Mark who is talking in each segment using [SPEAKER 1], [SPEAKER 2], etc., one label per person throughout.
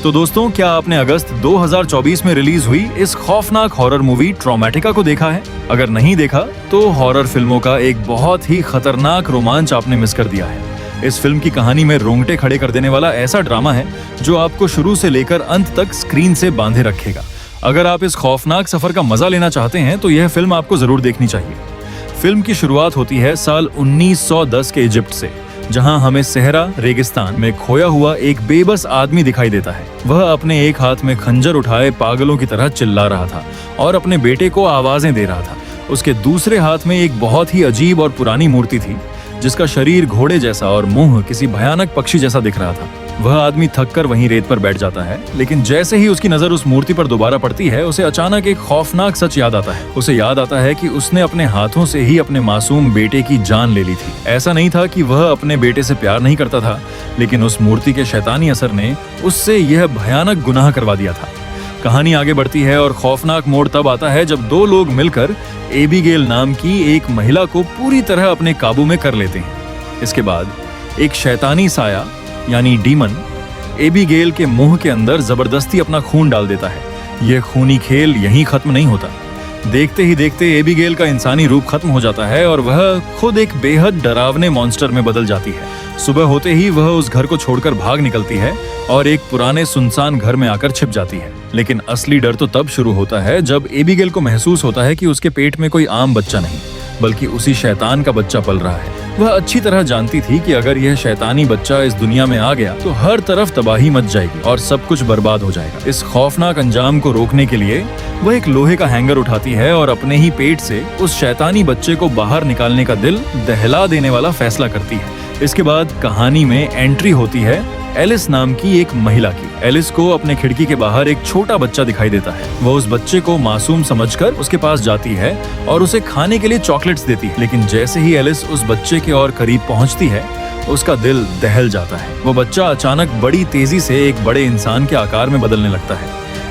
[SPEAKER 1] तो दोस्तों, क्या आपने अगस्त 2024 में रिलीज हुई इस खौफनाक हॉरर मूवी ट्रॉमेटिका को देखा है? अगर नहीं देखा तो हॉरर फिल्मों का एक बहुत ही खतरनाक रोमांच आपने मिस कर दिया है। इस फिल्म की कहानी में रोंगटे खड़े कर देने वाला ऐसा ड्रामा है जो आपको शुरू से लेकर अंत तक स्क्रीन से बांधे रखेगा। अगर आप इस खौफनाक सफर का मजा लेना चाहते हैं तो यह फिल्म आपको जरूर देखनी चाहिए। फिल्म की शुरुआत होती है साल 1910 के इजिप्ट से, जहां हमें सहरा रेगिस्तान में खोया हुआ एक बेबस आदमी दिखाई देता है। वह अपने एक हाथ में खंजर उठाए पागलों की तरह चिल्ला रहा था और अपने बेटे को आवाजें दे रहा था। उसके दूसरे हाथ में एक बहुत ही अजीब और पुरानी मूर्ति थी जिसका शरीर घोड़े जैसा और मुंह किसी भयानक पक्षी जैसा दिख रहा था। वह आदमी थककर वहीं रेत पर बैठ जाता है, लेकिन जैसे ही उसकी नजर उस मूर्ति पर दोबारा पड़ती है, उसे अचानक एक खौफनाक सच याद आता है। उसे याद आता है कि उसने अपने हाथों से ही अपने मासूम बेटे की जान ले ली थी। ऐसा नहीं था कि वह अपने बेटे से प्यार नहीं करता था, लेकिन उस मूर्ति के शैतानी असर ने उससे यह भयानक गुनाह करवा दिया था। कहानी आगे बढ़ती है और खौफनाक मोड़ तब आता है जब दो लोग मिलकर एबिगेल नाम की एक महिला को पूरी तरह अपने काबू में कर लेते हैं। इसके बाद एक शैतानी साया यानी डीमन एबिगेल के मुंह के अंदर जबरदस्ती अपना खून डाल देता है। यह खूनी खेल यहीं खत्म नहीं होता। देखते ही देखते एबिगेल का इंसानी रूप खत्म हो जाता है और वह खुद एक बेहद डरावने मॉन्स्टर में बदल जाती है। सुबह होते ही वह उस घर को छोड़कर भाग निकलती है और एक पुराने सुनसान घर में आकर छिप जाती है। लेकिन असली डर तो तब शुरू होता है जब एबिगेल को महसूस होता है कि उसके पेट में कोई आम बच्चा नहीं, बल्कि उसी शैतान का बच्चा पल रहा है। वह अच्छी तरह जानती थी कि अगर यह शैतानी बच्चा इस दुनिया में आ गया तो हर तरफ तबाही मच जाएगी और सब कुछ बर्बाद हो जाएगा। इस खौफनाक अंजाम को रोकने के लिए वह एक लोहे का हैंगर उठाती है और अपने ही पेट से उस शैतानी बच्चे को बाहर निकालने का दिल दहला देने वाला फैसला करती है। इसके बाद कहानी में एंट्री होती है एलिस नाम की एक महिला की। एलिस को अपने खिड़की के बाहर एक छोटा बच्चा दिखाई देता है। वह उस बच्चे को मासूम समझकर उसके पास जाती है और उसे खाने के लिए चॉकलेट्स देती है। लेकिन जैसे ही एलिस उस बच्चे के और करीब पहुंचती है, उसका दिल दहल जाता है। वो बच्चा अचानक बड़ी तेजी से एक बड़े इंसान के आकार में बदलने लगता है।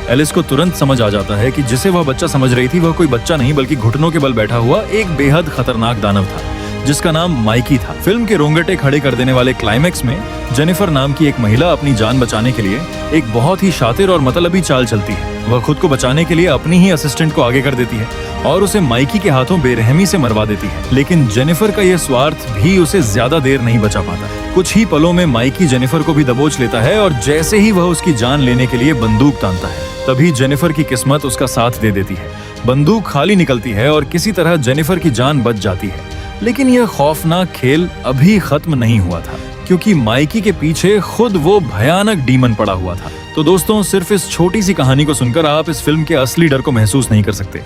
[SPEAKER 1] एलिस को तुरंत समझ आ जाता है कि जिसे वह बच्चा समझ रही थी वह कोई बच्चा नहीं बल्कि घुटनों के बल बैठा हुआ एक बेहद खतरनाक दानव था, जिसका नाम माइकी था। फिल्म के रोंगटे खड़े कर देने वाले क्लाइमैक्स में जेनिफर नाम की एक महिला अपनी जान बचाने के लिए एक बहुत ही शातिर और मतलबी चाल चलती है। वह खुद को बचाने के लिए अपनी ही असिस्टेंट को आगे कर देती है और उसे माइकी के हाथों बेरहमी से मरवा देती है। लेकिन जेनिफर का यह स्वार्थ भी उसे ज्यादा देर नहीं बचा पाता। कुछ ही पलों में माइकी जेनिफर को भी दबोच लेता है और जैसे ही वह उसकी जान लेने के लिए बंदूक तानता है, तभी जेनिफर की किस्मत उसका साथ दे देती है। बंदूक खाली निकलती है और किसी तरह जेनिफर की जान बच जाती है। लेकिन यह खौफनाक खेल अभी खत्म नहीं हुआ था, क्योंकि माइकी के पीछे खुद वो भयानक डीमन पड़ा हुआ था। तो दोस्तों, सिर्फ इस छोटी सी कहानी को सुनकर आप इस फिल्म के असली डर को महसूस नहीं कर सकते।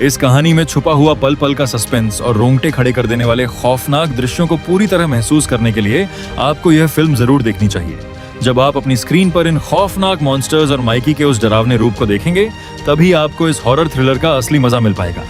[SPEAKER 1] इस कहानी में छुपा हुआ पल पल का सस्पेंस और रोंगटे खड़े कर देने वाले खौफनाक दृश्यों को पूरी तरह महसूस करने के लिए आपको यह फिल्म जरूर देखनी चाहिए। जब आप अपनी स्क्रीन पर इन खौफनाक मॉन्स्टर्स और माइकी के उस डरावने रूप को देखेंगे, तभी आपको इस हॉरर थ्रिलर का असली मजा मिल पाएगा।